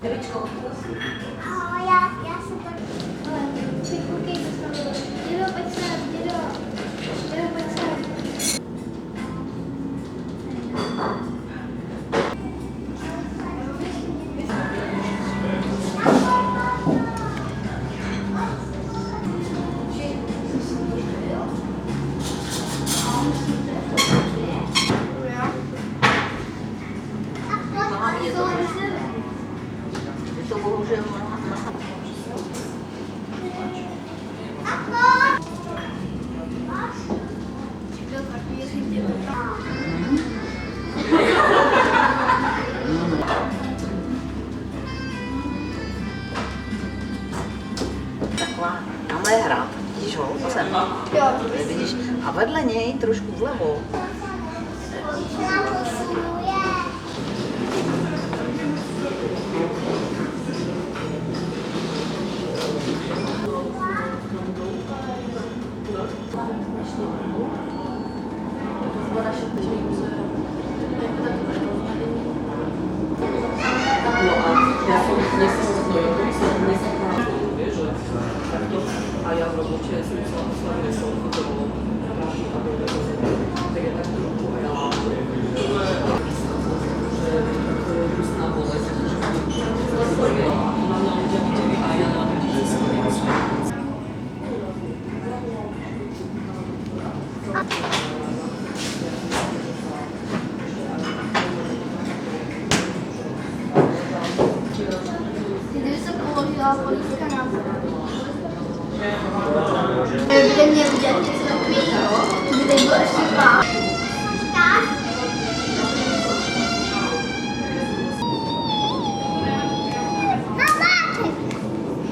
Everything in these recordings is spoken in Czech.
Devičko. Já se tak... Ty koukej, co jsme bylo. Dědo, pojď sem, dědo. Dědo, pojď sem. To bohužel taková, tamhle je hrad, vidíš ho, sem. Jo. Vidíš, a vedle něj trošku vlevo. A já v roboče jsem musela poslat nesouhlasnou tak je tak trochu a já to je různá bolest. Ona měla vidět a já na to, že jsem Kdyby se položila polívka na kde mě vidět něco takového, by teď bylo ještě pár.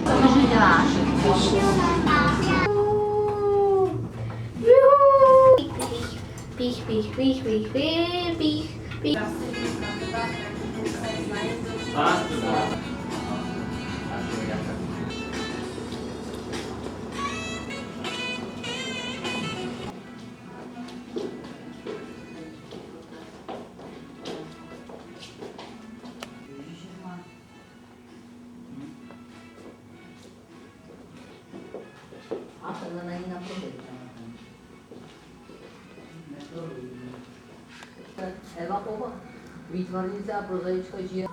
Co mi děláš? Pích, pích, pích, pích, pích, pích, pích. A tenhle není na prodej. Eva Pova, výtvarnice a prozaička žije.